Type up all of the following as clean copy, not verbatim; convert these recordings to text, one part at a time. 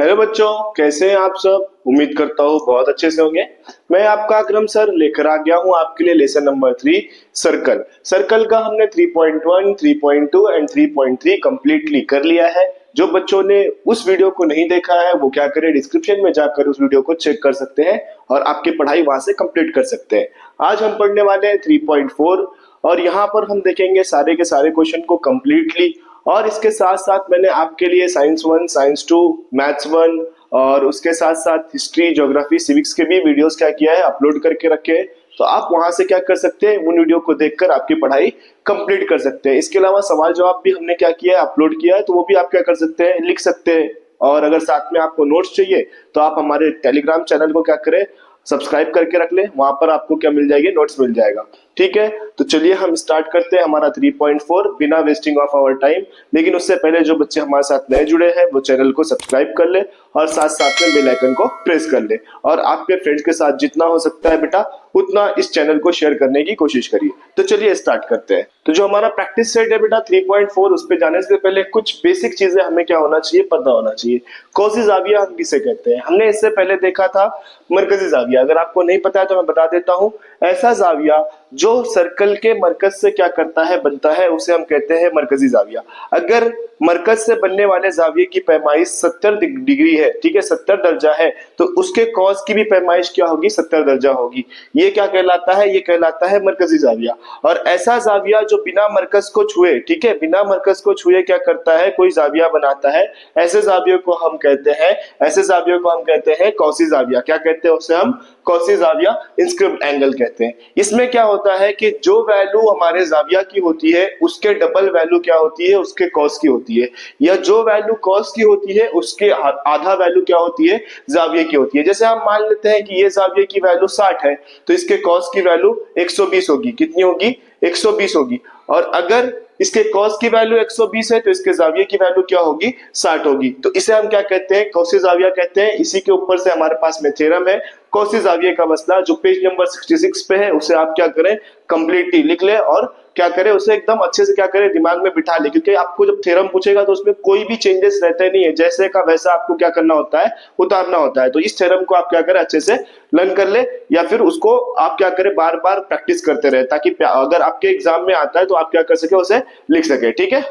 Hello बच्चों, कैसे हैं आप सब। उम्मीद करता हूँ बहुत अच्छे से होंगे। मैं आपका अकरम सर लेकर आ गया हूँ आपके लिए लेसन नंबर 3 सर्कल। सर्कल का हमने 3.1, 3.2 एंड 3.3 कंप्लीटली कर लिया है। जो बच्चों ने उस वीडियो को नहीं देखा है वो क्या करें, डिस्क्रिप्शन में जाकर उस वीडियो को चेक कर सकते हैं और आपकी पढ़ाई वहां से कंप्लीट कर सकते हैं। आज हम पढ़ने वाले हैं 3.4 और यहाँ पर हम देखेंगे सारे के सारे क्वेश्चन को कंप्लीटली। और इसके साथ साथ मैंने आपके लिए साइंस 1, साइंस 2, मैथ्स 1 और उसके साथ साथ हिस्ट्री, ज्योग्राफी, सिविक्स के भी वीडियोस क्या किया है, अपलोड करके रखे हैं। तो आप वहां से क्या कर सकते हैं, उन वीडियो को देखकर आपकी पढ़ाई कंप्लीट कर सकते हैं। इसके अलावा सवाल जवाब भी हमने क्या किया है, अपलोड किया है, तो वो भी आप क्या कर सकते हैं, लिख सकते हैं। और अगर साथ में आपको नोट्स चाहिए तो आप हमारे टेलीग्राम चैनल को क्या करें, सब्सक्राइब करके रख ले। वहां पर आपको क्या मिल जाएगी, नोट्स मिल जाएगा। ठीक है, तो चलिए हम स्टार्ट करते हैं हमारा 3.4 बिना वेस्टिंग ऑफ आवर टाइम। लेकिन उससे पहले जो बच्चे हमारे साथ नए जुड़े हैं वो चैनल को सब्सक्राइब कर ले और साथ साथ में बेल आइकन को प्रेस कर ले और आपके फ्रेंड्स के साथ जितना हो सकता है बेटा उतना इस चैनल को शेयर करने की कोशिश करिए। तो चलिए स्टार्ट करते हैं। तो जो हमारा प्रैक्टिस सेट है बेटा 3.4, उस पर जाने से पहले कुछ बेसिक चीजें हमें क्या होना चाहिए, पता होना चाहिए। कौसी जाविया हम किसे कहते हैं, हमने इससे पहले देखा था मरकजी जाविया। अगर आपको नहीं पता है तो मैं बता देता हूँ। ऐसा जाविया जो सर्कल के मरकज से क्या करता है, बनता है, उसे हम कहते हैं मरकजी जाविया। अगर मरकज से बनने वाले जाविये की पैमाइश 70 डिग्री है, ठीक है, 70 दर्जा है, तो उसके कॉस की भी पैमाइश क्या होगी, 70 दर्जा होगी। ये क्या कहलाता है, ये कहलाता है मरकजी जाविया। और ऐसा जाविया जो बिना मरकज को छुए, ठीक है, बिना मरकज को छुए क्या करता है, कोई जाविया बनाता है, ऐसे जावियों को हम कहते हैं, ऐसे जावियों को हम कहते हैं कौसी जाविया। क्या कहते हैं उसे हम, कौसी जाविया, इंस्क्रिप्ट एंगल कहते हैं। इसमें क्या होता है कि जो वैल्यू हमारे जाविया की होती है उसके डबल वैल्यू क्या होती है, उसके कॉस की होती है, या जो वैल्यू कॉस की होती है उसके आधा वैल्यू क्या होती है, जाविये की होती है। जैसे हम मान लेते हैं कि ये जाविये की वैल्यू 60 है तो इसके कॉस की वैल्यू 120 होगी। कितनी होगी, 120 होगी। और अगर इसके कॉस की वैल्यू 120 है तो इसके जाविये की वैल्यू क्या होगी, 60 होगी। तो इसे हम क्या कहते हैं, कौसी जाविया कहते हैं। इसी के ऊपर से हमारे पास में थ्योरम है कौसी जाविये का मसला, जो पेज नंबर 66 पे है। उसे आप क्या करें, कंप्लीटली लिख ले और क्या करें, उसे एकदम अच्छे से क्या करें, दिमाग में बिठा ले। क्योंकि आपको जब थ्योरम पूछेगा तो उसमें कोई भी चेंजेस रहते नहीं है, जैसे का वैसा आपको क्या करना होता है, उतारना होता है। तो इस थ्योरम को आप क्या करें, अच्छे से लर्न कर ले, या फिर उसको आप क्या करें, बार बार प्रैक्टिस करते रहे, ताकि अगर आपके एग्जाम में आता है तो आप क्या कर सके, उसे लिख सके। ठीक है,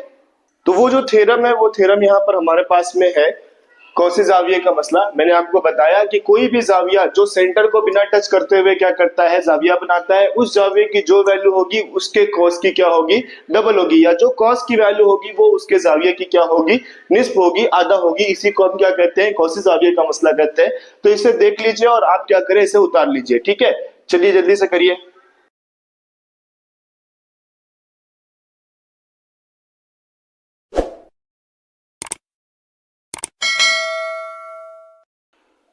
तो वो जो थ्योरम है वो थ्योरम यहाँ पर हमारे पास में है कौसी जाविये का मसला। मैंने आपको बताया कि कोई भी जाविया जो सेंटर को बिना टच करते हुए क्या करता है, जाविया बनाता है, उस जाविये की जो वैल्यू होगी उसके कॉस की क्या होगी, डबल होगी, या जो कॉस की वैल्यू होगी वो उसके जाविये की क्या होगी, निस्फ होगी, आधा होगी। इसी को हम क्या कहते हैं, कौसी जाविये का मसला कहते हैं। तो इसे देख लीजिए और आप क्या करें, इसे उतार लीजिए। ठीक है, चलिए जल्दी से करिए।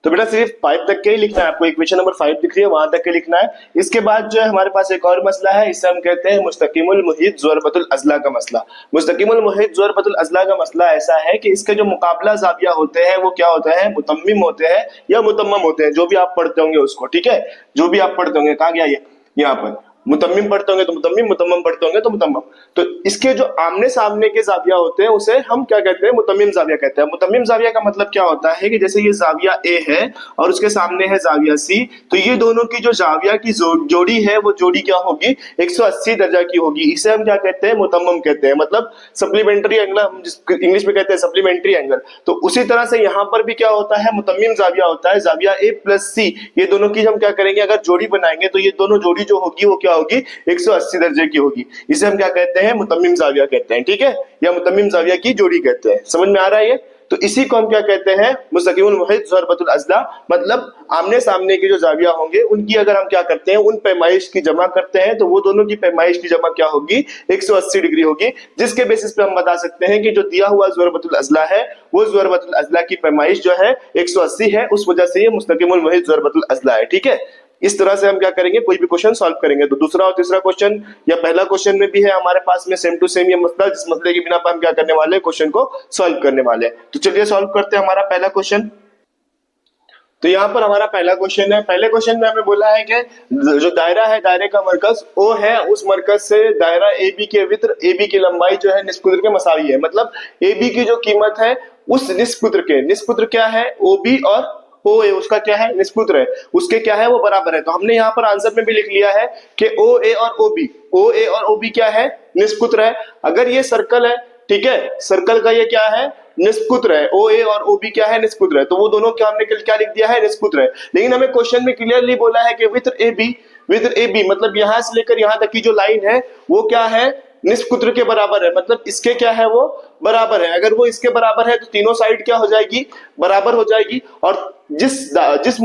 तो बेटा सिर्फ 5 तक के ही लिखना है आपको, इक्वेशन नंबर 5 दिख रही है, वहां तक के लिखना है। इसके बाद जो है हमारे पास एक और मसला है, इसे हम कहते हैं मुस्तकीमुल मुहीत ज़ुरबतुल अज़ला का मसला। मुस्तकीमुल मुहीत ज़ुरबतुल अज़ला का मसला ऐसा है कि इसके जो मुकाबला जाविया होते हैं वो क्या होता है, मुतम्मिम होते हैं या मुतम्मम होते हैं, जो भी आप पढ़ते होंगे उसको। ठीक है, जो भी आप पढ़ते होंगे, कहा गया ये यहाँ पर, मुतम्मिम पढ़ते होंगे तो मुतम्मिम, मुतम्मम पढ़ते होंगे तो मुतम्मम। तो इसके जो आमने सामने के जाविया होते हैं उसे हम क्या कहते हैं, मुतम्मिम जाविया कहते हैं। मुतम्मिम जाविया का मतलब क्या होता है कि जैसे ये जाविया ए है और उसके सामने है जाविया सी, तो ये दोनों की जो जाविया की जोड़ी है वो जोड़ी क्या होगी, 180 दर्जा की होगी। इसे हम क्या कहते हैं, मुतम्मम कहते हैं, मतलब सप्लीमेंट्री एंगल, हम इंग्लिश में कहते हैं सप्लीमेंट्री एंगल। तो उसी तरह से यहाँ पर भी क्या होता है, मुतम्मिम जाविया होता है, जाविया ए प्लस सी, ये दोनों की हम क्या करेंगे, अगर जोड़ी बनाएंगे तो ये दोनों जोड़ी जो होगी वो क्या होगी, 180 दर्जे की होगी। इसे हम क्या कहते हैं, मुतम्मिम जाविया कहते हैं। ठीक है, या मुतम्मिम जाविया की जोड़ी कहते हैं। समझ में आ रहा है ये? तो इसी को हम क्या कहते हैं, मुस्तकीमुल मुहीत ज़ुरबतुल अज़ला, मतलब आमने सामने के जो जाविया होंगे उनकी अगर हम क्या करते हैं, उन पैमाइश की जमा करते हैं तो वो दोनों की पैमाइश की जमा क्या होगी, 180 डिग्री होगी। जिसके बेसिस पे हम बता सकते हैं कि जो दिया हुआ ज़ुरबतुल अज़ला है वो ज़ुरबतुल अज़ला की पैमाइश जो है 180 है, उस वजह से ये मुस्तकीमुल मुहीत ज़ुरबतुल अज़ला है। ठीक है, इस तरह से हम क्या करेंगे, कोई भी क्वेश्चन सॉल्व करेंगे। तो दूसरा और तीसरा क्वेश्चन या पहला क्वेश्चन में भी है हमारे पास में सेम टू सेम ये मसला, जिस मसले के बिना पर हम क्या करने वाले हैं, क्वेश्चन को सॉल्व करने वाले हैं। तो चलिए सॉल्व करते हैं हमारा पहला क्वेश्चन। तो यहाँ पर हमारा पहला क्वेश्चन है। पहले क्वेश्चन में हमें बोला है कि जो दायरा है, दायरे का मरकज ओ है, उस मरकज से दायरा ए बी के वित्र, ए बी की लंबाई जो है निस्फ कुदर के मसावी है। मतलब ए बी की जो कीमत है उस निष्पुत्र क्या है, OB और OA उसका क्या है, निष्पुत्र है, उसके क्या है, वो बराबर है। तो हमने यहाँ पर आंसर में भी लिख लिया है कि OA और OB क्या है, निष्पुत्र है। अगर ये सर्कल है, ठीक है, सर्कल का ये क्या है, निष्पुत्र है, OA और OB क्या है, निष्पुत्र है, तो वो दोनों क्या हमने क्या लिख दिया है, निष्पुत्र है। लेकिन हमें क्वेश्चन में क्लियरली बोला है कि विद AB मतलब यहां से लेकर यहां तक की जो लाइन है वो क्या है, निष्पुत्र के बराबर है, मतलब इसके क्या है, वो बराबर है। अगर वो इसके बराबर है तो तीनों साइड क्या हो जाएगी, बराबर हो जाएगी। और जिस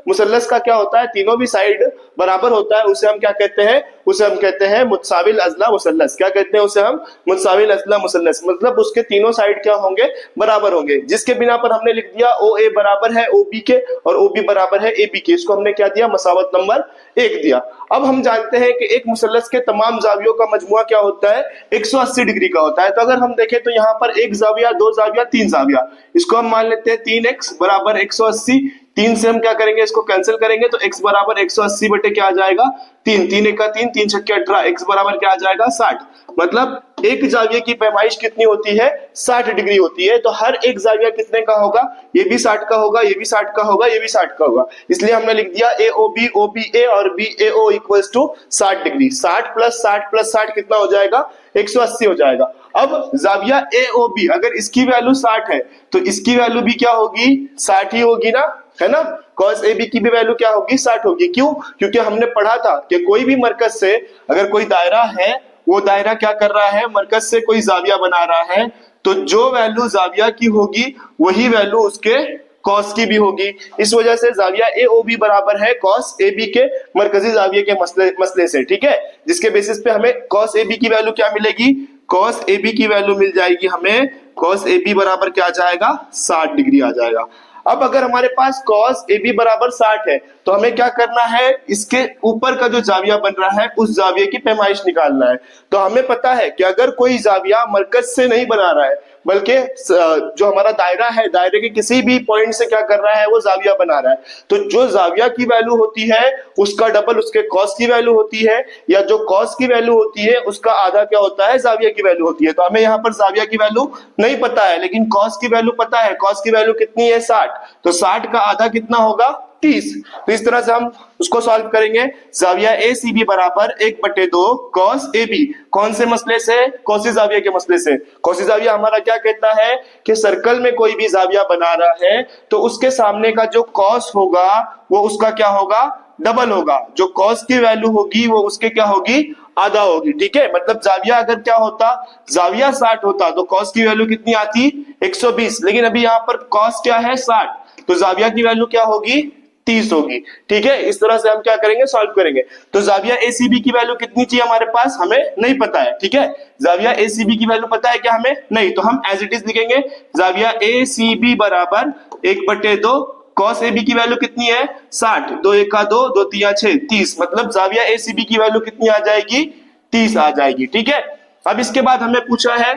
मुसल्लस का क्या होता है, तीनों भी साइड बराबर होता है, उसे हम क्या कहते हैं, उसे हम कहते हैं मुतसाविल अज़ला मुसल्लस। क्या कहते हैं उसे हम, मुतसाविल अज़ला मुसल्लस, मतलब उसके तीनों साइड क्या होंगे, बराबर होंगे। जिसके बिना पर हमने लिख दिया OA बराबर है OB के और OB बराबर है AB के, इसको हमने क्या दिया, मसावत नंबर 1 दिया। अब हम जानते हैं कि एक मुसल्लस के तमाम जावियों का मजमुआ क्या होता है, 180 डिग्री का होता है। तो अगर हम देखें तो यहाँ पर एक जाविया, दो जाविया, तीन जाविया, इसको हम मान लेते हैं 3x बराबर 180। 3 से हम क्या करेंगे, इसको कैंसिल करेंगे तो x बराबर 180 बटे क्या आ जाएगा, 3, 3 एक का 3, 3 छक्के 18, x बराबर क्या आ जाएगा, 60। मतलब एक जाविये की पैमाइश कितनी होती है, 60 डिग्री होती है। तो हर एक जाविया कितने का होगा, ये भी 60 का होगा, ये भी 60 का होगा, ये भी 60 का होगा। इसलिए हमने लिख दिया AOB OBA और BAO equals to 60 degree. 60 plus 60 कितना हो जाएगा, 180 हो जाएगा। अब जाविया AOB अगर इसकी वैल्यू 60 है तो इसकी वैल्यू भी क्या होगी, 60 ही होगी ना, है ना। cos AB की भी वैल्यू क्या होगी, 60 होगी। क्यों, क्योंकि हमने पढ़ा था कि कोई भी मरकज से अगर कोई दायरा है, वो दायरा क्या कर रहा है, मरकज से कोई जाविया बना रहा है, तो जो वैल्यू जाविया की होगी वही वैल्यू उसके कॉस की भी होगी। इस वजह से जाविया AOB बराबर है कॉस AB के मरकजी जाविये के मसले से, ठीक है, जिसके बेसिस पे हमें कॉस AB की वैल्यू क्या मिलेगी, कॉस AB की वैल्यू मिल जाएगी हमें, कॉस AB बराबर क्या आ जाएगा, 60 डिग्री आ जाएगा। अब अगर हमारे पास कॉस AB बराबर 60 है तो हमें क्या करना है, इसके ऊपर का जो जाविया बन रहा है उस जाविये की पैमाइश निकालना है। तो हमें पता है कि अगर कोई जाविया मरकज से नहीं बना रहा है बल्कि जो हमारा दायरा है, दायरे के किसी भी पॉइंट से क्या कर रहा है, वो जाविया बना रहा है, तो जो जाविया की वैल्यू होती है उसका डबल उसके कॉस की वैल्यू होती है, या जो कॉस की वैल्यू होती है उसका आधा क्या होता है, जाविया की वैल्यू होती है। तो हमें यहाँ पर जाविया की वैल्यू नहीं पता है लेकिन कॉस की वैल्यू पता है। कॉस की वैल्यू कितनी है, 60, तो 60 का आधा कितना होगा, 30। तो इस तरह से हम उसको सॉल्व करेंगे। जाविया ACB बराबर 1/2 कॉस AB, कौन से मसले से, कौसी जाविया के मसले से। कौसी जाविया हमारा क्या कहता है कि सर्कल में कोई भी जाविया बना रहा है तो उसके सामने का जो कॉस होगा वो उसका क्या होगा, डबल होगा। जो कॉस की वैल्यू होगी वो उसके क्या होगी, आधा होगी, ठीक है। मतलब जाविया अगर क्या होता, जाविया 60 होता तो कॉस की वैल्यू कितनी आती, 120, लेकिन अभी यहाँ पर कॉस क्या है, 60, तो जाविया की वैल्यू क्या होगी, 30 होगी, ठीक है। इस तरह से हम क्या करेंगे, सॉल्व करेंगे। तो जाविया ACB की वैल्यू कितनी चाहिए हमारे पास, हमें नहीं पता है, ठीक है। जाविया ACB की वैल्यू पता है क्या हमें, नहीं, तो हम एज इट इज लिखेंगे जाविया ACB बराबर 1/2 कॉस AB की वैल्यू कितनी है, 60, 2 1 का 2, 2 3 6, 30, मतलब जाविया ACB की वैल्यू कितनी आ जाएगी, 30 आ जाएगी, ठीक है। अब इसके बाद हमें पूछा है,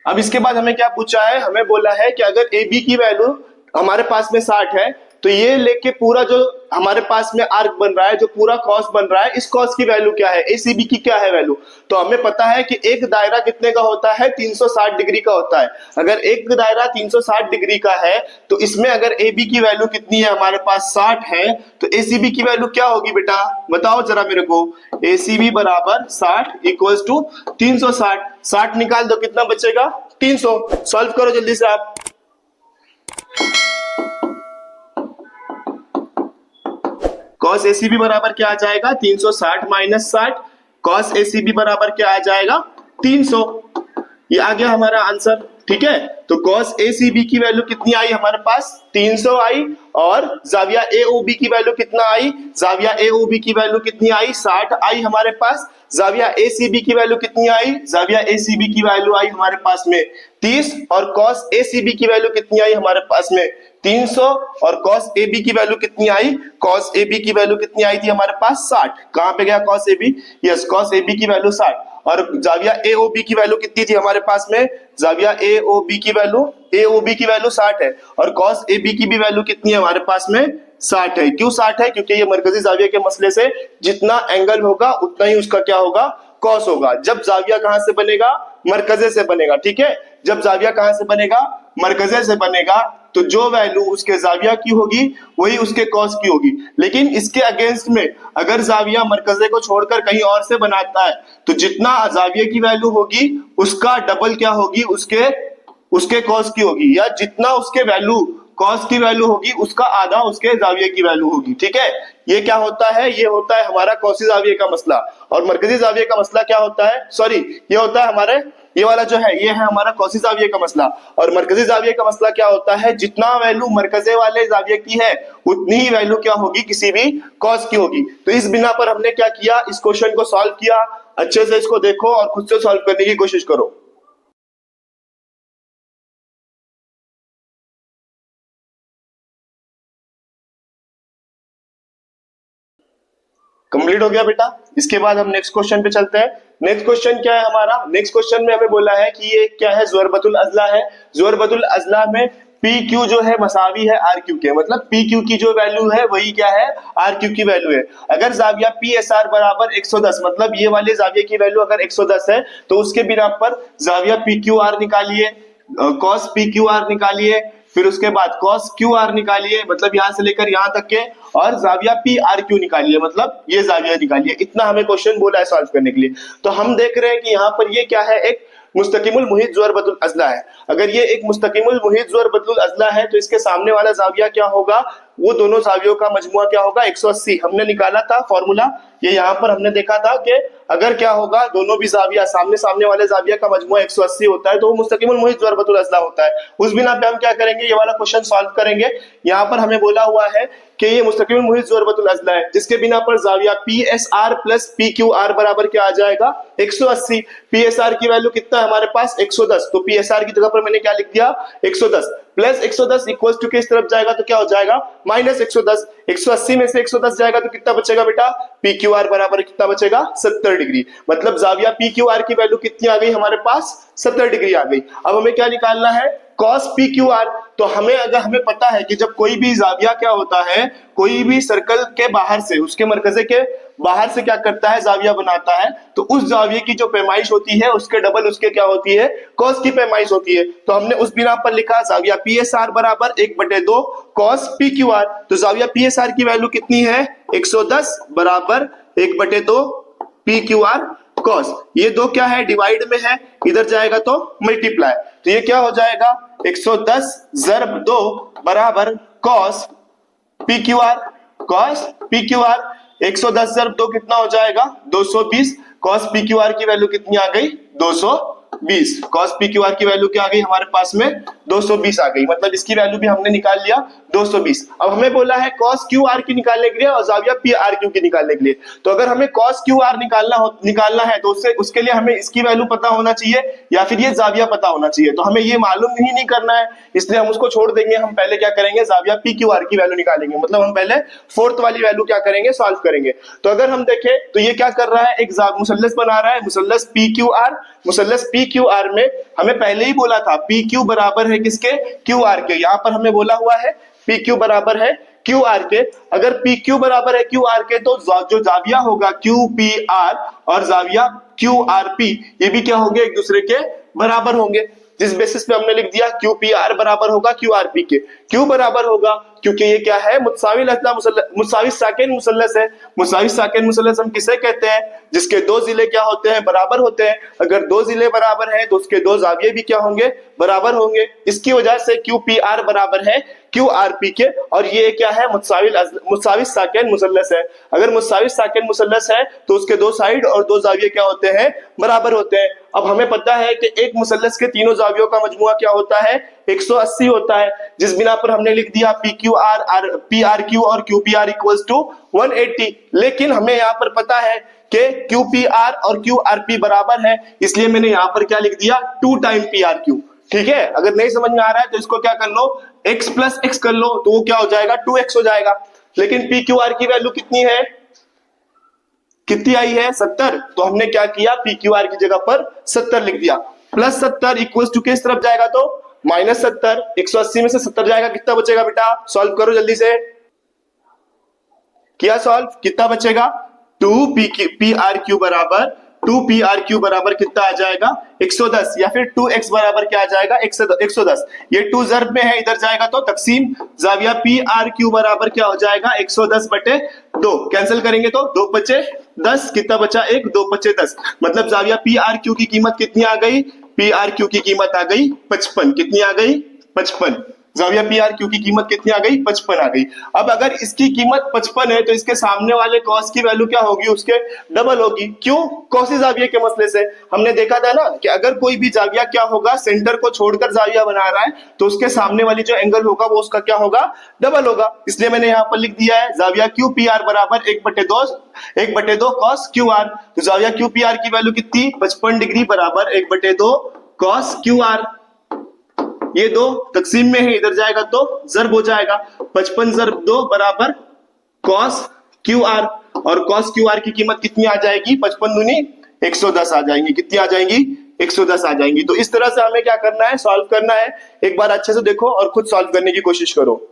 अब इसके बाद हमें क्या पूछा है, हमें बोला है कि अगर AB की वैल्यू हमारे पास में 60 है तो ये लेके पूरा जो हमारे पास में आर्क बन रहा है, जो पूरा कॉस बन रहा है, इस कॉस की वैल्यू क्या है, ACB की क्या है वैल्यू। तो हमें पता है कि एक दायरा कितने का होता है, 360 डिग्री का होता है। अगर एक दायरा 360 डिग्री का है तो इसमें अगर AB की वैल्यू कितनी है, हमारे पास 60 है, तो ACB की वैल्यू क्या होगी बेटा, बताओ जरा मेरे को। ACB बराबर 60 इक्वल्स टू 360, 60 निकाल दो कितना बचेगा, 300। सॉल्व करो जल्दी से आप। कॉस ACB बराबर क्या आ जाएगा, 360 माइनस 60, कॉस ACB बराबर क्या आ जाएगा, 300। ये आ गया हमारा आंसर, ठीक है। तो कॉस ACB की वैल्यू कितनी आई हमारे पास, 300 आई, और जाविया AOB की वैल्यू कितना आई, जाविया AOB की वैल्यू कितनी आई, 60 आई हमारे पास। जाविया ACB की वैल्यू कितनी आई, जाविया ACB की वैल्यू आई हमारे पास में 30, और कॉस ACB की वैल्यू कितनी आई हमारे पास में 300, और कॉस AB की वैल्यू कितनी आई, कॉस AB की वैल्यू कितनी आई थी हमारे पास 60। कहां पे गया cos AB, yes, cos AB की वैल्यू 60, और जाविया AOB की वैल्यू कितनी थी हमारे पास में, जाविया AOB की वैल्यू 60 है, और कॉस AB की भी वैल्यू कितनी है हमारे पास में, 60 है। क्यों 60 है, क्योंकि ये मरकजी जाविया के मसले से जितना एंगल होगा उतना ही उसका क्या होगा, कॉस होगा। जब जाविया कहां से बनेगा, मरकजे से बनेगा, ठीक है। जब जाविया कहां से बनेगा, मरकजे से बनेगा, तो जो वैल्यू उसके जाविया की होगी वही उसके कॉस की होगी। लेकिन इसके अगेंस्ट में अगर जाविया मरकजे को छोड़कर कहीं और से बनाता है तो जितना जाविया की वैल्यू होगी उसका डबल क्या होगी, उसके कॉस की होगी, या जितना उसके वैल्यू कॉस की वैल्यू होगी उसका आधा उसके जाविये की वैल्यू होगी, ठीक है। ये क्या होता है, ये होता है हमारा कौसी जाविये का मसला। और मरकजी जाविये का मसला क्या होता है, सॉरी ये होता है हमारे, ये वाला जो है ये है हमारा कौसी जाविये का मसला। और मरकजी जाविये का मसला क्या होता है, जितना वैल्यू मरकजे वाले जाविये की है उतनी ही वैल्यू क्या होगी, किसी भी कॉस की होगी। तो इस बिना पर हमने क्या किया, इस क्वेश्चन को सॉल्व किया। अच्छे से इसको देखो और खुद से सॉल्व करने की कोशिश करो। कंप्लीट हो गया बेटा। इसके बाद हम नेक्स्ट क्वेश्चन पे चलते हैं। नेक्स्ट क्वेश्चन क्या है हमारा, नेक्स्ट क्वेश्चन में हमें बोला है कि ये क्या है, ज़ुअरबतुल अज़ला है। ज़ुअरबतुल अज़ला में पी क्यू जो है मसावी है आर क्यू के, मतलब पी क्यू की जो वैल्यू है वही क्या है, आर क्यू की वैल्यू है। अगर जाविया पी एस आर बराबर 110, मतलब ये वाले जाविया की वैल्यू अगर 110 है तो उसके बिना पर जाविया पी क्यू आर निकालिए, कॉस पी क्यू आर निकालिए, फिर उसके बाद कॉस क्यू आर निकालिए, मतलब यहां से लेकर यहां तक के, और जाविया पी आर क्यू निकालिए, मतलब ये जाविया निकालिए। इतना हमें क्वेश्चन बोला है सॉल्व करने के लिए। तो हम देख रहे हैं कि यहाँ पर ये क्या है, एक मुस्तकिमुल मुहित ज़ुअरबतुल अज़ला है। अगर ये एक मुस्तकिमुल मुहित ज़ुअरबतुल अज़ला है तो इसके सामने वाला जाविया क्या होगा, वो दोनों जावियों का मजमुआ क्या होगा, 180। हमने निकाला था फॉर्मूला, ये यहाँ पर हमने देखा था कि अगर क्या होगा, दोनों भी जाविया सामने सामने वाले जाविया का मजमुआ 180 होता है तो वो मुस्तकिमुल मुहित ज़ुअरबतुल अज़ला होता है। उस बिना पे हम क्या करेंगे, ये वाला क्वेश्चन सॉल्व करेंगे। यहाँ पर हमें बोला हुआ है कि ये मुस्तकिमुल मुहित ज़ुअरबतुल अज़ला है, जिसके बिना पर जाविया P S R plus P Q R बराबर क्या आ जाएगा, 180। पी एस आर की वैल्यू कितना है हमारे पास, 110, तो पी एस आर की जगह पर मैंने क्या लिख दिया, 110 प्लस 110 इक्वल टू किस तरफ जाएगा, तो क्या हो जाएगा, माइनस 110। 180 में से 110 जाएगा तो कितना बचेगा बेटा, पी क्यू आर बराबर कितना बचेगा, 70 डिग्री। मतलब जाविया पी क्यू आर की वैल्यू कितनी आ गई हमारे पास, 70 डिग्री आ गई। अब हमें क्या निकालना है, कॉस पी क्यू आर। तो हमें पता है कि जब कोई भी जाविया क्या होता है, कोई भी सर्कल के बाहर से, उसके मरकजे के बाहर से क्या करता है, जाविया बनाता है, तो उस जाविये की जो पैमाइश होती है उसके डबल उसके क्या होती है, कॉस की पैमाइश होती है। तो हमने उस बिना पर लिखा जाविया पी एस आर बराबर 1/2 कॉस पी क्यू आर। तो जाविया पी एस आर की वैल्यू कितनी है, 110 बराबर 1/2 पी क्यू आर कॉस। ये दो क्या है, डिवाइड में है, इधर जाएगा तो मल्टीप्लाई। तो ये क्या हो जाएगा, 110 ज़रब 2 बराबर cos P Q are, cos P Q are. 110 ज़रब 2 कितना हो जाएगा, 220। कॉस पी क्यू आर की वैल्यू कितनी आ गई, 220। कॉस पी क्यू आर की वैल्यू क्या आ गई हमारे पास में, 220 आ गई। मतलब इसकी वैल्यू भी हमने निकाल लिया, 220। अब हमें बोला है कॉस क्यू आर की निकालने के लिए और जाविया पी आर क्यू की निकालने के लिए। तो अगर हमें कॉस क्यू आर निकालना है तो उसके लिए हमें इसकी वैल्यू पता होना चाहिए या फिर ये जाविया पता होना चाहिए। तो हमें ये मालूम ही नहीं करना है, इसलिए हम उसको छोड़ देंगे। हम पहले क्या करेंगे, जाविया पी क्यू आर की वैल्यू निकालेंगे, मतलब हम पहले फोर्थ वाली वैल्यू क्या करेंगे, सॉल्व करेंगे। तो अगर हम देखें तो ये क्या कर रहा है, एक मुसल्लस बना रहा है, मुसल्लस पी क्यू आर। मुसल्लस पी क्यू आर में हमें पहले ही बोला था पी क्यू बराबर है किसके, क्यू आर के। यहां पर हमें बोला हुआ है पी क्यू बराबर है क्यू आर के। अगर पी क्यू बराबर है क्यू आर के तो जो जाविया होगा क्यू पी आर और जाविया क्यू आर पी, ये भी क्या होंगे, एक दूसरे के बराबर होंगे। जिस बेसिस पे हमने लिख दिया क्यू पी आर बराबर होगा क्यू आर पी के। क्यों बराबर होगा, क्योंकि ये क्या है, मुत्सावी साकिन मुसल्लस है। मुत्सावी साकिन मुसल्लस हम किसे कहते हैं, जिसके दो जिले क्या होते हैं, बराबर होते हैं। अगर दो जिले बराबर हैं तो उसके दो जाविये भी क्या होंगे, बराबर होंगे। इसकी वजह से क्यू पी आर बराबर है क्यू आर पी के। और ये क्या है, मुत्सावी साकिन मुसल्लस है। अगर मुत्सावी साकिन मुसल्लस है तो उसके दो साइड और दो जाविये क्या होते हैं, बराबर होते हैं। अब हमें पता है कि एक मुसल्लस के तीनों जावियों का मजमुआ क्या होता है, 180 होता है। जिस बिना पर हमने लिख दिया P Q R P R Q और Q P R equals to 180। लेकिन हमें यहाँ पर पता है कि क्यू पी आर और क्यू आर पी बराबर है, इसलिए मैंने यहाँ पर क्या लिख दिया, 2 टाइम पी आर क्यू। ठीक है, अगर नहीं समझ में आ रहा है तो इसको क्या कर लो, x प्लस एक्स कर लो, तो वो क्या हो जाएगा, 2x हो जाएगा। लेकिन पी क्यू आर की वैल्यू कितनी है, कितनी आई है, 70। तो हमने क्या किया, पी क्यू आर की जगह पर 70 लिख दिया। प्लस 70 इक्वल टू किस तरफ जाएगा, तो माइनस 70। 180 में से 70 जाएगा, कितना बचेगा बेटा, सॉल्व करो जल्दी से। किया सॉल्व, कितना बचेगा, 2 पी आर क्यू बराबर 2PRQ बराबर कितना आ जाएगा 110, या फिर 2x बराबर क्या आ जाएगा 110। ये 2 ज़र्ब में है, इधर जाएगा तो तकसीम जाविया PRQ बराबर क्या हो जाएगा 110/2। कैंसिल करेंगे तो 2 बचे 10, कितना बचा 1, 2 बचे 10, मतलब जाविया PRQ की कीमत कितनी आ गई, PRQ की कीमत आ गई 55। कितनी आ गई 55। जाविया PRQ की कीमत कितनी आ गई 55 आ गई। अब अगर इसकी कीमत 55 है तो इसके सामने वाले कॉस की वैल्यू क्या होगी, उसके डबल होगी। क्यों? कॉसी जाविया के मसले से हमने देखा था ना कि अगर कोई भी जाविया क्या होगा सेंटर को छोड़कर जाविया बना रहा है तो उसके सामने वाली जो एंगल होगा वो उसका क्या होगा, डबल होगा। इसलिए मैंने यहाँ पर लिख दिया है जाविया QPR बराबर 1/2 कॉस QR। तो जाविया QPR की वैल्यू कितनी 55 डिग्री बराबर 1/2 कॉस QR। ये 2 तकसीम में है, इधर जाएगा तो ज़र्ब हो जाएगा, 55 ज़र्ब 2 बराबर cos QR। और cos QR की कीमत कितनी आ जाएगी 55 दूनी 110 आ जाएंगी। कितनी आ जाएंगी 110 आ जाएंगी। तो इस तरह से हमें क्या करना है, सॉल्व करना है। एक बार अच्छे से देखो और खुद सॉल्व करने की कोशिश करो।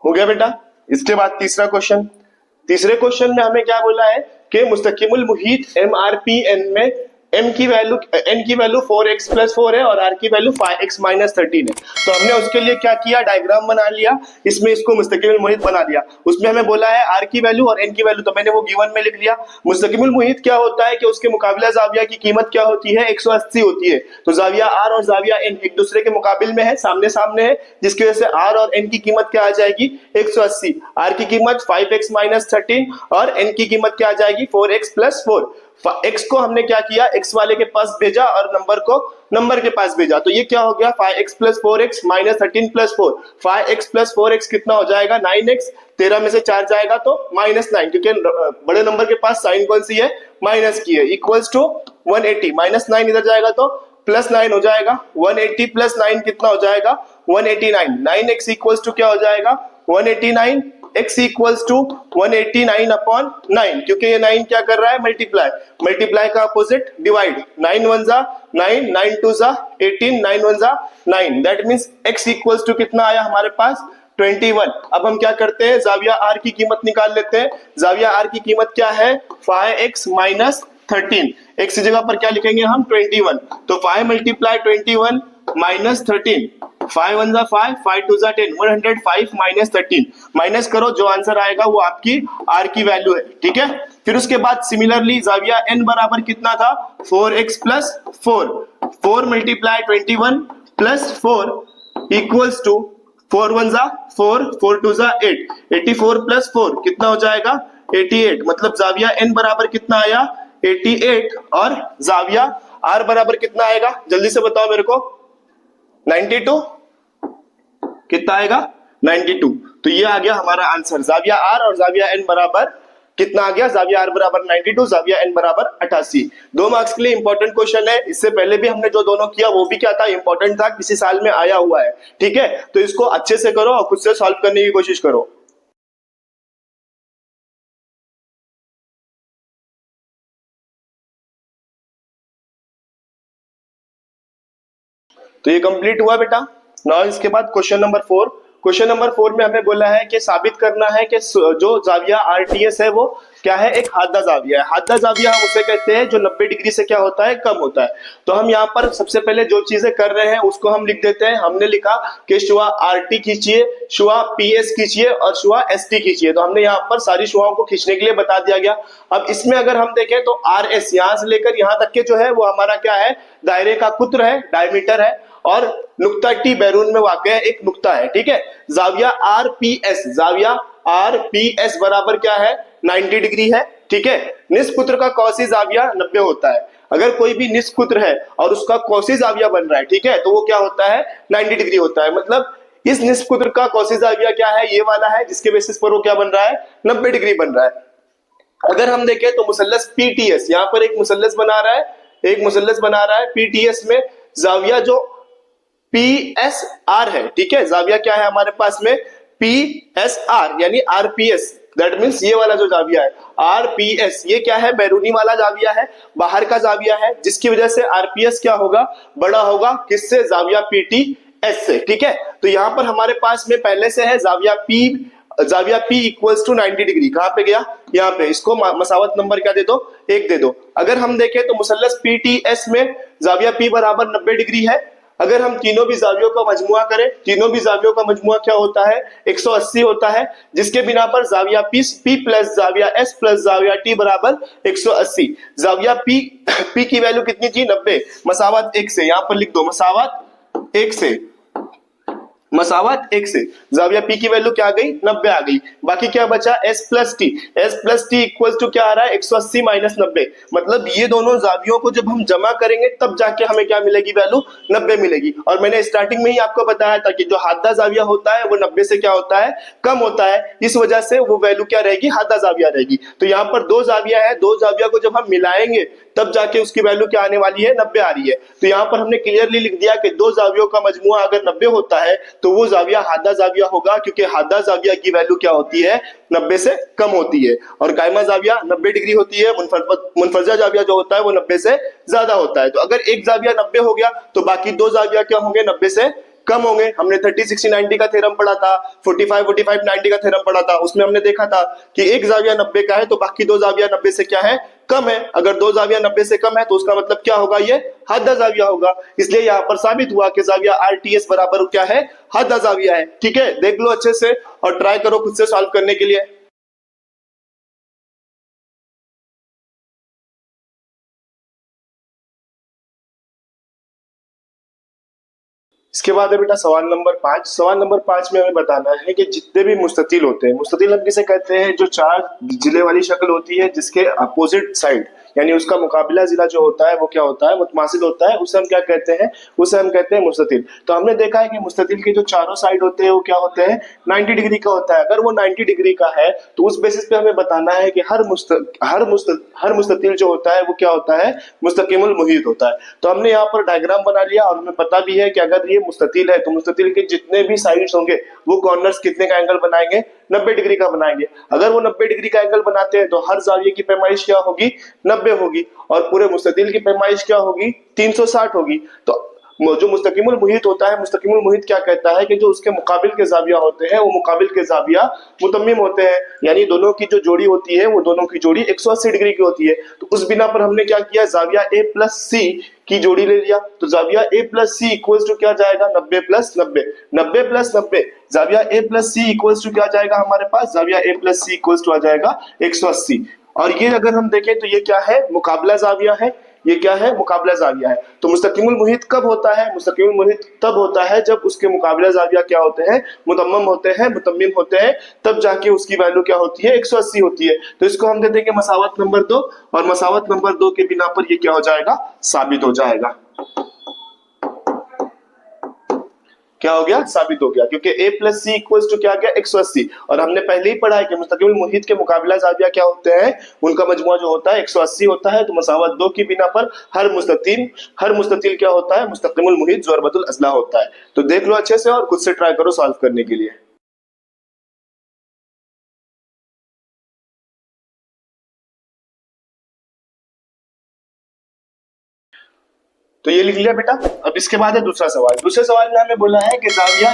हो गया बेटा। इसके बाद तीसरा क्वेश्चन। तीसरे क्वेश्चन में हमें क्या बोला है कि मुस्तकिमुल मुहीत MRPN में n की वैल्यू 4x+4 है और r की वैल्यू 5x-13 है। तो हमने उसके लिए क्या किया, डायग्राम बना लिया, इसमें इसको मुस्तकिमुल मुहीत बना दिया। उसमें हमें बोला है r की वैल्यू और n की वैल्यू, तो मैंने वो गिवन में लिख लिया। मुस्तकिमुल मुहीत क्या होता है कि उसके मुकाबला जाविया की कीमत क्या होती है 180 होती है। तो जाविया r और जाविया n एक दूसरे के मुकाबिल में है, सामने सामने है, जिसकी वजह से r और n की कीमत क्या आ जाएगी 180। r की कीमत 5x-13 और n की कीमत क्या आ जाएगी 4x+4। x को हमने क्या किया, x वाले के पास भेजा और नंबर को नंबर के पास भेजा। तो ये क्या हो गया 5x+4x -13+4। 5x+4x कितना हो जाएगा 9x। 13 में से 4 जाएगा तो -9, क्योंकि बड़े नंबर के पास साइन कौन सी है, माइनस की है, इक्वल्स टू 180। -9 इधर जाएगा तो +9 हो जाएगा। 180 + 9 कितना हो जाएगा 189। 9x इक्वल्स टू क्या हो जाएगा 189। x इक्वल्स टू 189/9, क्योंकि ये 9 क्या कर रहा है मल्टीप्लाई का अपोजिट डिवाइड। 9 1 जा 9, 9 2 जा 18, 9 1 जा 9। That means x equals to कितना आया हमारे पास 21। अब हम क्या करते हैं, जाविया r की कीमत निकाल लेते हैं। जाविया r की कीमत क्या है 5x-13। x की जगह पर क्या लिखेंगे हम 21। तो 5 × 21 -13, 5 1 जा 5, 5 2 जा 10, 105 -13। माइनस करो, जो आंसर आएगा वो आपकी r की वैल्यू है। ठीक है। फिर उसके बाद सिमिलरली जाविया n बराबर कितना था 4x+4। 4 × 21 +4 इक्वल्स टू 4 1 जा 4, 4 2 जा 8, 84 + 4 कितना हो जाएगा 88। मतलब जाविया n बराबर कितना आया 88 और जाविया r बराबर कितना आएगा, जल्दी से बताओ मेरे को 92। कितना आएगा 92। तो ये आ गया हमारा आंसर। जाविया r और जाविया n बराबर कितना आ गया, जाविया r बराबर 92, जाविया n बराबर 88। 2 मार्क्स के लिए इंपॉर्टेंट क्वेश्चन है। इससे पहले भी हमने जो दोनों किया वो भी क्या था, इंपॉर्टेंट था, किसी साल में आया हुआ है। ठीक है। तो इसको अच्छे से करो और खुद से सॉल्व करने की कोशिश करो। तो ये कंप्लीट हुआ बेटा। नाउ इसके बाद क्वेश्चन नंबर 4। क्वेश्चन नंबर 4 में हमें बोला है कि साबित करना है कि जो जाविया RTS है वो क्या है, एक हादा जाविया है। हादा जाविया हम उसे कहते हैं जो 90 डिग्री से क्या होता है, कम होता है। तो हम यहाँ पर सबसे पहले जो चीजें कर रहे हैं उसको हम लिख देते हैं। हमने लिखा कि शुआ RT खींचिए, शुआ PS खींचिए और शुआ ST खींचिए। तो हमने यहाँ पर सारी शुआओं को खींचने के लिए बता दिया गया। अब इसमें अगर हम देखें तो RS यहाँ से लेकर यहाँ तक के जो है वो हमारा क्या है, दायरे का कुत्र है, डायमीटर है, और नुक्ता T बैरून में वाक़ एक नुक्ता है। ठीक है। जाविया RPS बराबर क्या है 90 डिग्री है। ठीक है। निष्पुत्र का कौसी जाविया 90 होता है। अगर कोई भी निष्पुत्र है और उसका कौसी जाविया बन रहा है, ठीक है, तो वो क्या होता है 90 डिग्री होता है। मतलब इस निष्पुत्र का कौसी जाविया क्या है, ये वाला है, जिसके बेसिस पर वो क्या बन रहा है 90 डिग्री बन रहा है। अगर हम देखें तो मुसल्लस PTS, यहाँ पर एक मुसल्लस बना रहा है PTS में जाविया जो PSR है। ठीक है। जाविया क्या है हमारे पास में PSR यानी RPS दैट मीन्स ये वाला जो जाविया है आरपीएस, ये क्या है, बैरूनी वाला जाविया है, बाहर का जाविया है, जिसकी वजह से आरपीएस क्या होगा, बड़ा होगा, किससे, जाविया पीटीएस से। ठीक है, तो यहां पर हमारे पास में पहले से है जाविया पी इक्वल्स टू 90 डिग्री। कहां पे गया, यहाँ पे, इसको मसावत नंबर क्या दे दो, 1 दे दो। अगर हम देखें तो मुसल्लस पीटीएस में जाविया पी बराबर 90 डिग्री है। अगर हम तीनों भी जावियों का मजमुआ करें, तीनों भी जावियों का मजमुआ क्या होता है, 180 होता है, जिसके बिना पर जाविया पी प्लस जाविया एस प्लस जाविया टी बराबर 180। जाविया पी की वैल्यू कितनी थी, 90, मसावत 1 से, यहां पर लिख दो मसावत 1 से, मसावत 1 से जाविया पी की वैल्यू क्या आ गई, 90 आ गई। बाकी क्या बचा, S plus T equal to क्या आ रहा है, 180 माइनस 90। मतलब ये दोनों जावियों को जब हम जमा करेंगे तब जाके हमें क्या मिलेगी, वैल्यू 90 मिलेगी। और मैंने स्टार्टिंग में ही आपको बताया था कि जो हादा जाविया होता है वो 90 से क्या होता है, कम होता है, इस वजह से वो वैल्यू क्या रहेगी, हादा जाविया रहेगी। तो यहाँ पर 2 जाविया है, 2 जाविया को जब हम मिलाएंगे तब जाके उसकी वैल्यू क्या आने वाली है, 90 आ रही है। तो यहाँ पर हमने क्लियरली लिख दिया कि 2 जावियों का मजमुआ अगर 90 होता है तो वो जाविया हादा जाविया होगा, क्योंकि हादा जाविया की वैल्यू क्या होती है, 90 से कम होती है। और कायमा जाविया 90 डिग्री होती है, मुनफरजा जाविया जो होता है वो 90 से ज्यादा होता है। तो अगर एक जाविया 90 हो गया तो बाकी 2 जाविया क्या होंगे, 90 से कम होंगे। हमने 30 60 90 का थ्योरम पढ़ा था, 45 45 90 का थ्योरम पढ़ा था, उसमें हमने देखा था कि एक जाविया 90 का है तो बाकी 2 जाविया 90 से क्या है, कम है। अगर 2 जाविया 90 से कम है तो उसका मतलब क्या होगा, ये हादा जाविया होगा। इसलिए यहाँ पर साबित हुआ कि जाविया आरटीएस बराबर क्या है, हादा जाविया है। ठीक है, देख लो अच्छे से और ट्राई करो खुद से सॉल्व करने के लिए। इसके बाद है बेटा सवाल नंबर 5। सवाल नंबर 5 में हमें बताना है कि जितने भी मुस्ततिल होते हैं, मुस्ततिल हम किसे कहते हैं, जो 4 जिले वाली शक्ल होती है जिसके अपोजिट साइड यानी उसका मुकाबला जिला जो होता है वो क्या होता है, मुतमासिल होता है, उसे हम क्या कहते हैं, उसे हम कहते हैं मुस्ततिल। तो हमने देखा है कि मुस्ततिल के जो चारों साइड होते हैं वो क्या होते हैं, 90 डिग्री का होता है। अगर वो 90 डिग्री का है तो उस बेसिस पे हमें बताना है कि हर मुस्ततिल जो होता है वो क्या होता है, मुस्तकिमुल मुहीत होता है। तो हमने यहाँ पर डायग्राम बना लिया और हमें पता भी है कि अगर ये मुस्ततिल है तो मुस्ततिल के जितने भी साइड्स होंगे वो कॉर्नर्स कितने का एंगल बनाएंगे, 90 डिग्री का बनाएंगे। अगर वो 90 डिग्री का एंगल बनाते हैं तो हर जाविये की पैमाइश क्या होगी, 90 होगी, और पूरे मुस्ततिल की पैमाइश क्या होगी, 360 होगी। तो जो मुस्तकिमुल मुहीत होता है, मुस्तकिमुल मुहीत क्या कहता है कि जो उसके मुकाबिल के जाविया होते हैं वो मुकाबिल के जाविया मुतम्मिम होते हैं, यानी दोनों की जो जोड़ी होती है वो दोनों की जोड़ी 180 डिग्री की होती है। तो उस बिना पर हमने क्या किया, जाविया ए प्लस सी की जोड़ी ले लिया। तो जाविया A plus C equals to क्या जाएगा, 90 प्लस 90, 90 प्लस 90, जाविया A plus C equals to क्या जाएगा हमारे पास, जाविया A plus C equals to आ जाएगा 180। और ये अगर हम देखें तो ये क्या है, मुकाबला जाविया है, ये क्या है, मुकाबला जाविया है। तो मुस्तकिमुल मुहीत कब होता है, मुस्तकिमुल मुहीत तब होता है जब उसके मुकाबला जाविया क्या होते हैं, मुतम्मम होते हैं, मुतम्मिम होते हैं, तब जाके उसकी वैल्यू क्या होती है, 180 होती है। तो इसको हम दे देंगे मसावत नंबर 2, और मसावत नंबर 2 के बिना पर ये क्या हो जाएगा, साबित हो जाएगा। क्या हो गया, साबित हो गया, क्योंकि a plus C equals to क्या गया, 180। और हमने पहले ही पढ़ा है कि मुस्तकिमुल मुहीत के मुकाबला जाविया क्या होते हैं, उनका मजमुआ जो होता है 180 होता है। तो मसावत 2 की बिना पर हर मुस्ततिल क्या होता है, मुस्तकिमुल मुहीत ज़रबतुल अज़ला होता है। तो देख लो अच्छे से और खुद से ट्राई करो सॉल्व करने के लिए। तो ये लिख लिया बेटा। अब इसके बाद है दूसरा सवाल। दूसरे सवाल में हमें बोला है कि जाविया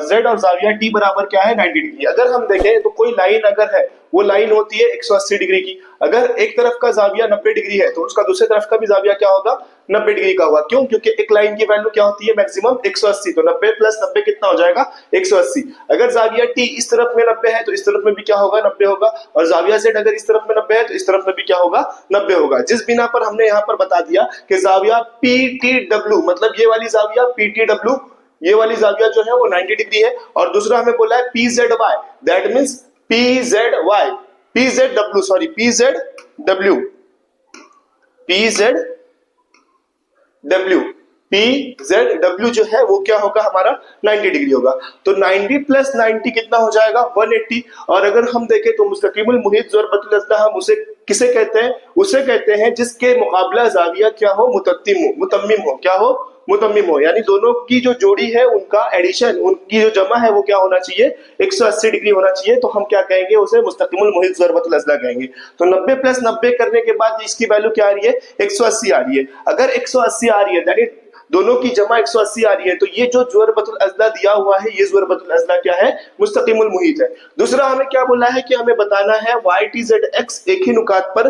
Z और जाविया T बराबर क्या है, 90 डिग्री। अगर हम देखें तो कोई लाइन अगर है वो लाइन होती है 180 डिग्री की। अगर एक तरफ का जाविया 90 डिग्री है तो उसका दूसरे तरफ का भी जाविया क्या होगा, 90 डिग्री का होगा। क्यों, क्योंकि एक लाइन की वैल्यू क्या होती है, मैक्सिमम 180। तो 90 प्लस 90 कितना हो जाएगा, 180। अगर जाविया T इस तरफ में 90 है तो इस तरफ में भी क्या होगा, 90 होगा। और जाविया Z अगर इस तरफ में 90 है तो इस तरफ में भी क्या होगा, 90 होगा। जिस बिना पर हमने यहाँ पर बता दिया कि जाविया PTW, मतलब ये वाली जाविया PTW, ये वाली जाविया जो है वो 90 डिग्री है। और दूसरा हमें बोला है PZY, that means PZY, PZW, sorry PZW, PZW जो है वो क्या होगा हमारा, 90 डिग्री होगा। तो 90 प्लस 90 कितना हो जाएगा, 180। और अगर हम देखें तो मुस्तकिमुल मुहीत ज़रबतुल अज़ला हम उसे किसे कहते हैं, उसे कहते हैं जिसके मुकाबला जाविया क्या हो, मुतम्मिम हो। क्या हो, मुतम्मिम हो, यानी दोनों की जो जोड़ी है उनका एडिशन, उनकी जो जमा है वो क्या होना चाहिए, 180 डिग्री होना चाहिए। तो हम क्या कहेंगे, उसे मुस्तकिमुल मुहित ज़रबतुल अज़ला कहेंगे। तो 90 प्लस 90 करने के बाद इसकी वैल्यू क्या आ रही है, 180 आ रही है। अगर 180 आ रही है दैट इज दोनों की जमा 180 आ रही है, तो ये जो ज़रबतुल अज़ला दिया हुआ है, ये ज़रबतुल अज़ला क्या है, मुस्तकिमुल मुहित है। दूसरा हमें क्या बोला है कि हमें बताना है वाई टी जेड एक्स एक ही नुकात पर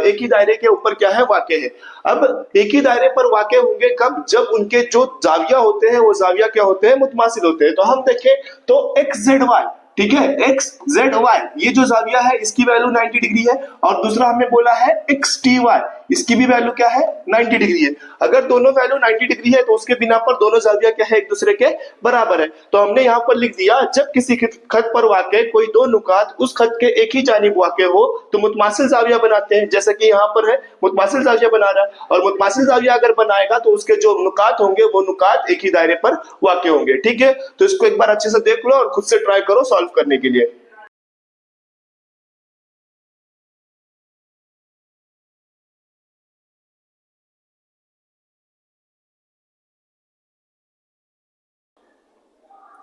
एक ही दायरे के ऊपर क्या है, वाक़े है। अब एक ही दायरे पर वाक़े होंगे कब, जब उनके जो जाविया होते हैं वो जाविया क्या होते हैं, मुतमासिल होते हैं। तो हम देखें तो एक्स जेड वाई, ठीक है, एक्स जेड वाई ये जो जाविया है इसकी वैल्यू 90 डिग्री है, और दूसरा हमें बोला है एक्स टी वाई, इसकी भी वैल्यू क्या है, 90 डिग्री है। अगर दोनों वैल्यू 90 डिग्री है तो उसके बिना पर दोनों जाविया क्या है, एक दूसरे के बराबर है। तो हमने यहाँ पर लिख दिया जब किसी खत पर वाक़े कोई दो नुकात उस खत के एक ही जानिब वाक़े हो तो मुतमासिल जाविया बनाते हैं, जैसे कि यहाँ पर है मुतमासिल जाविया बना रहा है, और मुतमासिल जाविया अगर बनाएगा तो उसके जो नुकात होंगे वो नुकात एक ही दायरे पर वाक़े होंगे। ठीक है, तो इसको एक बार अच्छे से देख लो और खुद से ट्राई करो सॉल्व करने के लिए।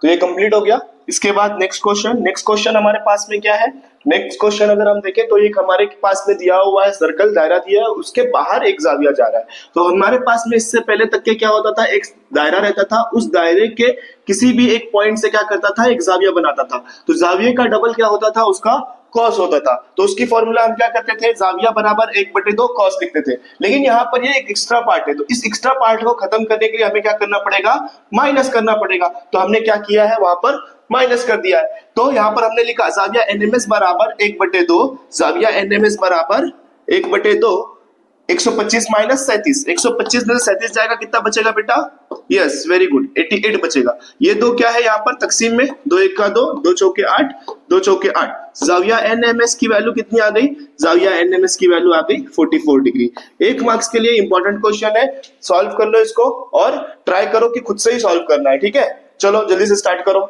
तो ये कंप्लीट हो गया। इसके बाद नेक्स्ट क्वेश्चन हमारे पास में क्या है, नेक्स्ट क्वेश्चन अगर हम देखें तो एक हमारे पास में दिया हुआ है सर्कल, दायरा दिया है, उसके बाहर एक जाविया जा रहा है। तो हमारे पास में इससे पहले तक के क्या होता था, एक दायरा रहता था, उस दायरे के किसी भी एक पॉइंट से क्या करता था, एक जाविया बनाता था। तो जाविये का डबल क्या होता था, उसका कॉस होता था। तो उसकी फॉर्मूला हम क्या करते थे, जाविया बराबर 1/2 कॉस लिखते थे। लेकिन यहाँ पर ये एक एक्स्ट्रा पार्ट है, तो इस एक्स्ट्रा पार्ट को खत्म करने के लिए हमें क्या करना पड़ेगा, माइनस करना पड़ेगा। तो हमने क्या किया है, वहां पर माइनस कर दिया है। तो यहाँ पर हमने लिखा जाविया एनएमएस बराबर 1/2, जाविया एनएमएस बराबर 1/2, 125 माइनस 37, 125 में से 37 जाएगा, कितना बचेगा बेटा, यस वेरी गुड, 88 बचेगा। ये दो क्या है यहाँ पर तकसीम में, 2 1 का 2, 2 चौके 8, 2 चौके 8। जाविया एनएमएस की वैल्यू कितनी आ गई, जाविया एनएमएस की वैल्यू आ गई 44 डिग्री। 1 मार्क्स के लिए इंपॉर्टेंट क्वेश्चन है, सॉल्व कर लो इसको और ट्राई करो कि खुद से ही सॉल्व करना है। ठीक है, चलो जल्दी से स्टार्ट करो।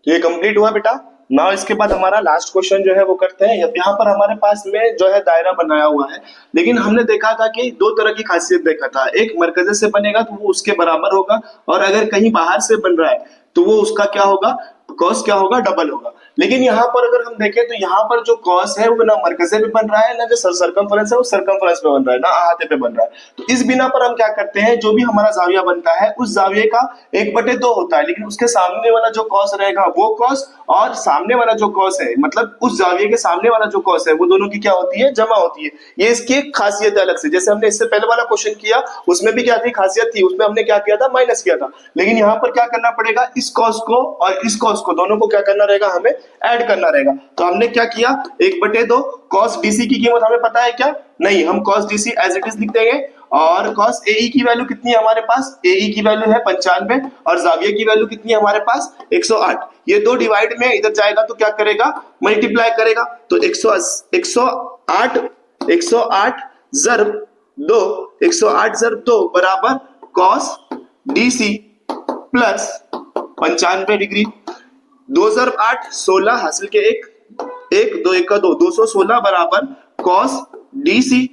तो ये कंप्लीट हुआ बेटा। नाउ इसके बाद हमारा लास्ट क्वेश्चन जो है वो करते हैं। यहाँ पर हमारे पास में जो है दायरा बनाया हुआ है, लेकिन हमने देखा था कि दो तरह की खासियत देखा था, एक मरकजे से बनेगा तो वो उसके बराबर होगा, और अगर कहीं बाहर से बन रहा है तो वो उसका क्या होगा, कॉस क्या होगा, डबल होगा। लेकिन यहाँ पर अगर हम देखें तो यहाँ पर जो कॉस है वो ना मरकजे पे बन रहा है, ना जो सरकमफ्रेंस है वो सरकमफ्रेंस पे बन रहा है, ना अहाते पे बन रहा है। तो इस बिना पर हम क्या करते हैं, जो भी हमारा जाविया बनता है उस जाविये का 1/2 होता है, लेकिन उसके सामने वाला जो कॉस रहेगा वो कॉस, और सामने वाला जो कॉस है मतलब उस जाविये के सामने वाला जो कॉस है वो दोनों की क्या होती है, जमा होती है। ये इसकी एक खासियत है अलग से। जैसे हमने इससे पहले वाला क्वेश्चन किया उसमें भी क्या थी, खासियत थी, उसमें हमने क्या किया था, माइनस किया था। लेकिन यहाँ पर क्या करना पड़ेगा, इस कॉस को और इस कॉस को दोनों को क्या करना रहेगा, हमें ऐड करना रहेगा। तो हमने क्या किया, 1/2 कॉस डीसी की कीमत हमें पता है क्या, नहीं, हम cos DC as it is लिख देंगे। और कॉस एई की वैल्यू कितनी है हमारे पास, एई की वैल्यू है 95, और जाविया की वैल्यू कितनी है हमारे पास 108। ये दो डिवाइड में इधर जाएगा तो क्या करेगा, मल्टीप्लाई करेगा। तो 108 108 जर्ब 2, 108 जर्ब 2 बराबर कॉस डीसी प्लस 95 डिग्री। 2 जर्ब 8 16 हासिल के एक, 1 2 1 का 2, 216 बराबर cos DC,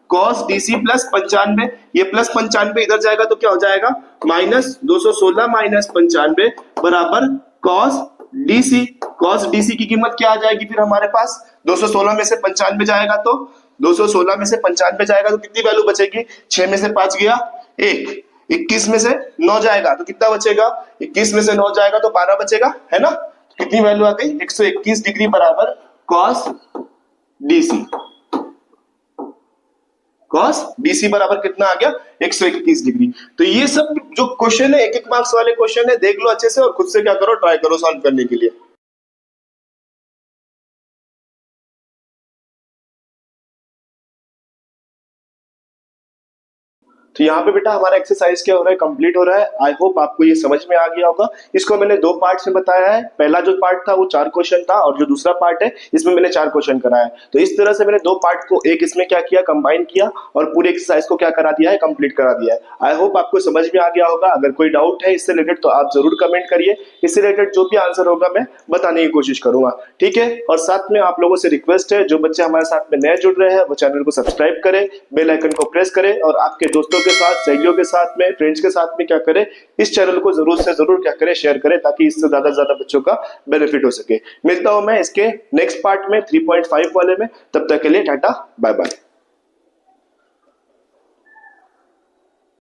cos DC plus 95। ये प्लस 95 इधर जाएगा तो क्या हो जाएगा, माइनस 216 माइनस 95 बराबर कॉस डीसी। कॉस डीसी की कीमत क्या आ जाएगी फिर हमारे पास, 216 में से 95 जाएगा तो 216 में से 95 जाएगा तो कितनी वैल्यू बचेगी, 6 में से 5 गया 1, 21 में से 9 जाएगा तो कितना बचेगा, 21 में से 9 जाएगा तो 12 बचेगा, है ना। कितनी वैल्यू आ गई, 121 डिग्री बराबर कॉस डीसी। कॉस डीसी बराबर कितना आ गया, 121 डिग्री। तो ये सब जो क्वेश्चन है, एक एक मार्क्स वाले क्वेश्चन है, देख लो अच्छे से और खुद से क्या करो, ट्राई करो सॉल्व करने के लिए। तो यहाँ पे बेटा हमारा एक्सरसाइज क्या हो रहा है, कंप्लीट हो रहा है। आई होप आपको ये समझ में आ गया होगा। इसको मैंने 2 पार्ट्स में बताया है। पहला जो पार्ट था वो 4 क्वेश्चन था और जो दूसरा पार्ट है इसमें मैंने 4 क्वेश्चन कराया है। तो इस तरह से मैंने 2 पार्ट को एक इसमें क्या किया, कंबाइन किया और पूरे एक्सरसाइज को क्या करा दिया है, कंप्लीट करा दिया है। आई होप आपको समझ में आ गया होगा। अगर कोई डाउट है इससे रिलेटेड तो आप जरूर कमेंट करिए। इससे रिलेटेड जो भी आंसर होगा मैं बताने की कोशिश करूंगा, ठीक है। और साथ में आप लोगों से रिक्वेस्ट है, जो बच्चे हमारे साथ में नए जुड़ रहे हैं वो चैनल को सब्सक्राइब करें, बेल आइकन को प्रेस करें और आपके दोस्तों के साथ, सहेलियों के साथ में, फ्रेंड्स के साथ में क्या करें, इस चैनल को जरूर से जरूर क्या करें, शेयर करें, ताकि इससे ज्यादा से ज्यादा बच्चों का बेनिफिट हो सके। मिलता हूं मैं इसके नेक्स्ट पार्ट में 3.5 वाले में। तब तक के लिए टाटा बाय बाय।